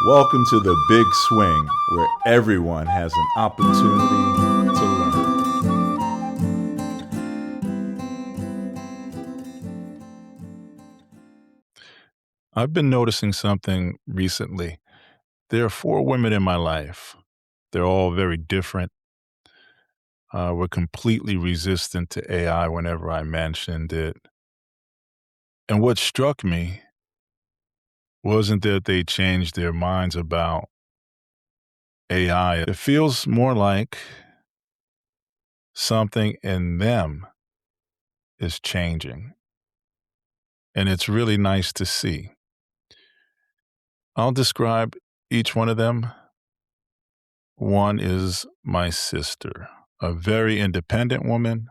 Welcome to the Big Swing, where everyone has an opportunity to learn. I've been noticing something recently. There are four women in my life. They're all very different. We're completely resistant to AI whenever I mentioned it. And what struck me wasn't that they changed their minds about AI. It feels more like something in them is changing. And it's really nice to see. I'll describe each one of them. One is my sister, a very independent woman.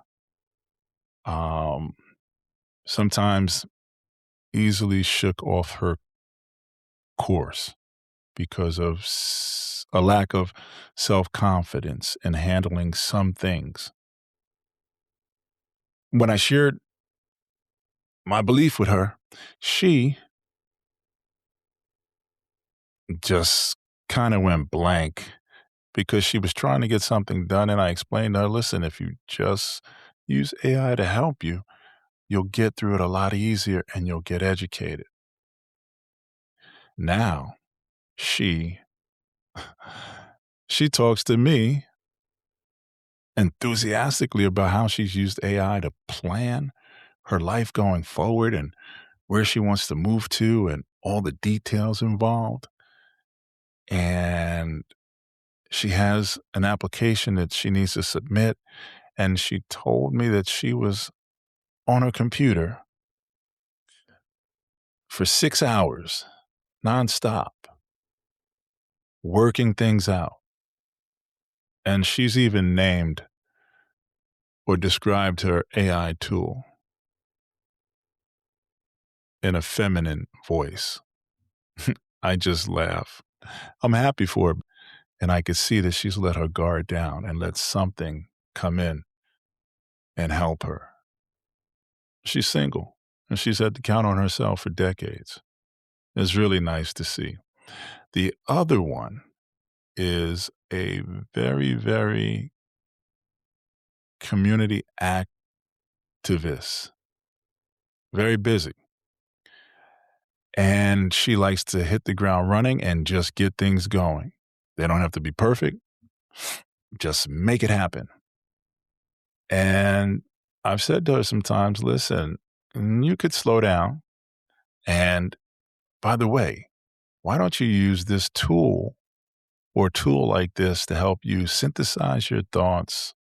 Um, Sometimes easily shook off her course because of a lack of self-confidence in handling some things. When I shared my belief with her, she just kind of went blank because she was trying to get something done. And I explained to her, listen, if you just use AI to help you, you'll get through it a lot easier and you'll get educated. Now she she talks to me enthusiastically about how she's used AI to plan her life going forward and where she wants to move to and all the details involved. And she has an application that she needs to submit. And she told me that she was on her computer for 6 hours nonstop, working things out. And she's even named or described her AI tool in a feminine voice. I just laugh. I'm happy for her. And I could see that she's let her guard down and let something come in and help her. She's single and she's had to count on herself for decades. It's really nice to see. The other one is a very, very community activist, very busy. And she likes to hit the ground running and just get things going. They don't have to be perfect, just make it happen. And I've said to her sometimes, listen, you could slow down. And by the way, why don't you use this tool or tool like this to help you synthesize your thoughts,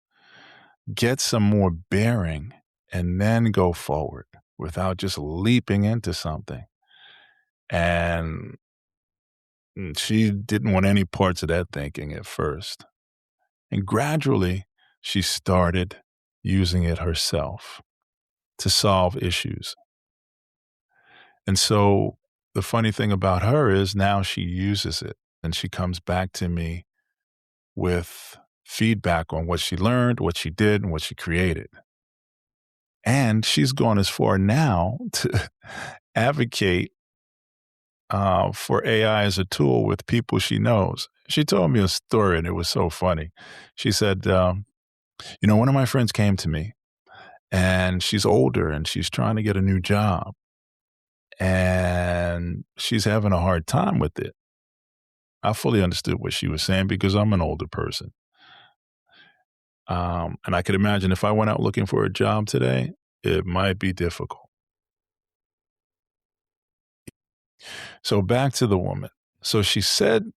get some more bearing, and then go forward without just leaping into something? And she didn't want any parts of that thinking at first. And gradually, she started using it herself to solve issues. And so the funny thing about her is now she uses it and she comes back to me with feedback on what she learned, what she did, and what she created. And she's gone as far now to advocate for AI as a tool with people she knows. She told me a story and it was so funny. She said, one of my friends came to me and she's older and she's trying to get a new job and she's having a hard time with it. I fully understood what she was saying because I'm an older person. And I could imagine if I went out looking for a job today, it might be difficult. So back to the woman. So she said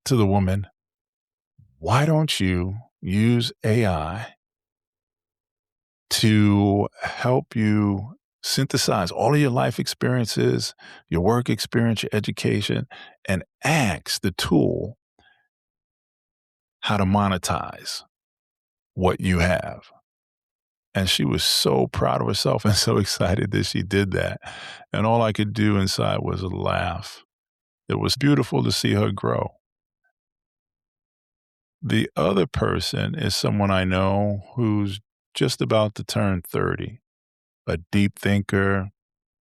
to the woman, why don't you use AI to help you synthesize all of your life experiences, your work experience, your education, and ask the tool how to monetize what you have? And she was so proud of herself and so excited that she did that. And all I could do inside was laugh. It was beautiful to see her grow. The other person is someone I know who's just about to turn 30, a deep thinker,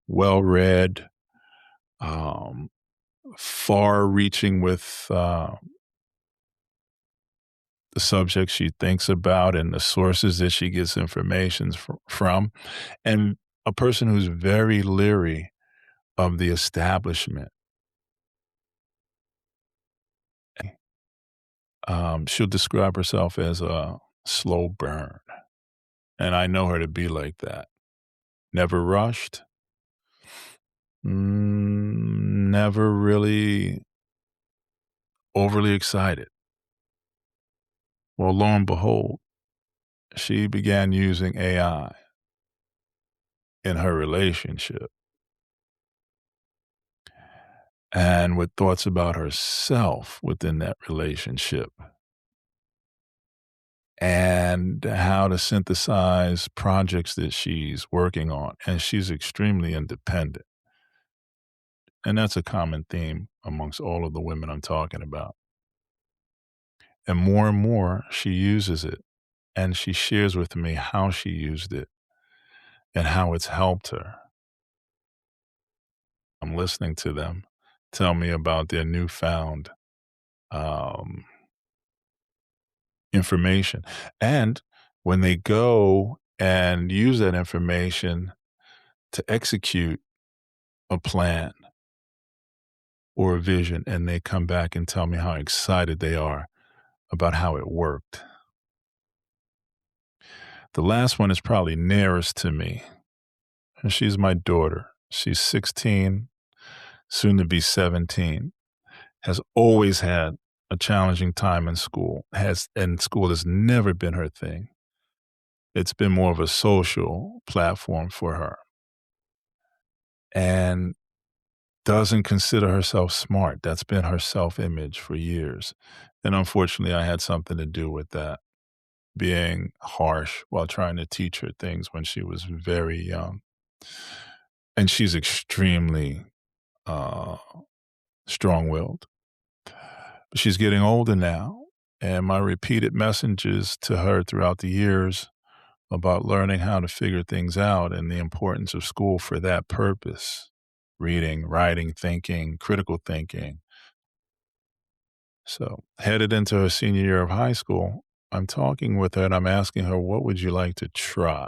well read, um, far reaching with the subjects she thinks about and the sources that she gets information from, and a person who's very leery of the establishment. She'll describe herself as a slow burn, and I know her to be like that. Never rushed, never really overly excited. Well, lo and behold, she began using AI in her relationship and with thoughts about herself within that relationship and how to synthesize projects that she's working on. And she's extremely independent. And that's a common theme amongst all of the women I'm talking about. And more, she uses it and she shares with me how she used it and how it's helped her. I'm listening to them tell me about their newfound um, information. And when they go and use that information to execute a plan or a vision, and they come back and tell me how excited they are about how it worked. The last one is probably nearest to me, and she's my daughter. She's 16, soon to be 17, has always had a challenging time in school, and school has never been her thing. It's been more of a social platform for her. And doesn't consider herself smart. That's been her self-image for years. And unfortunately, I had something to do with that, being harsh while trying to teach her things when she was very young. And she's extremely uh, strong-willed. But she's getting older now, and my repeated messages to her throughout the years about learning how to figure things out and the importance of school for that purpose, reading, writing, thinking, critical thinking. So, headed into her senior year of high school, I'm talking with her and I'm asking her, what would you like to try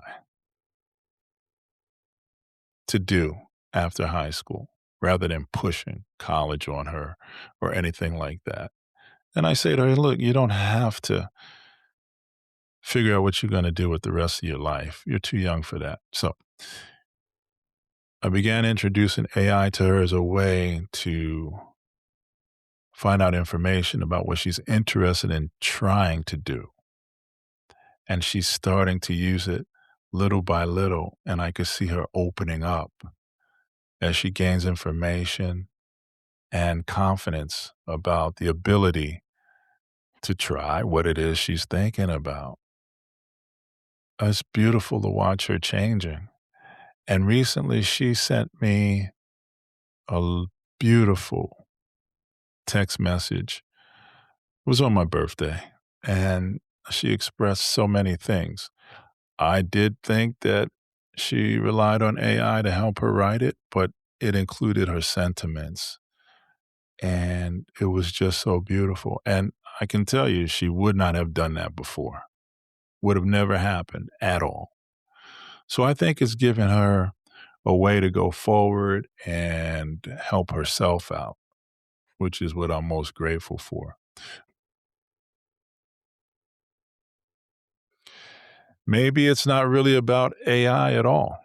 to do after high school rather than pushing college on her or anything like that? And I say to her, look, you don't have to figure out what you're going to do with the rest of your life. You're too young for that. So I began introducing AI to her as a way to find out information about what she's interested in trying to do. And she's starting to use it little by little. And I could see her opening up as she gains information and confidence about the ability to try what it is she's thinking about. It's beautiful to watch her changing. And recently she sent me a beautiful text message. It was on my birthday, and she expressed so many things. I did think that she relied on AI to help her write it, but it included her sentiments, and it was just so beautiful. And I can tell you, she would not have done that before. Would have never happened at all. So I think it's given her a way to go forward and help herself out, which is what I'm most grateful for. Maybe it's not really about AI at all.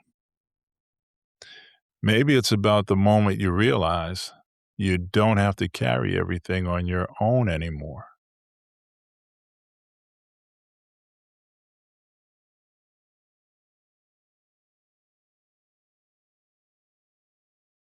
Maybe it's about the moment you realize you don't have to carry everything on your own anymore.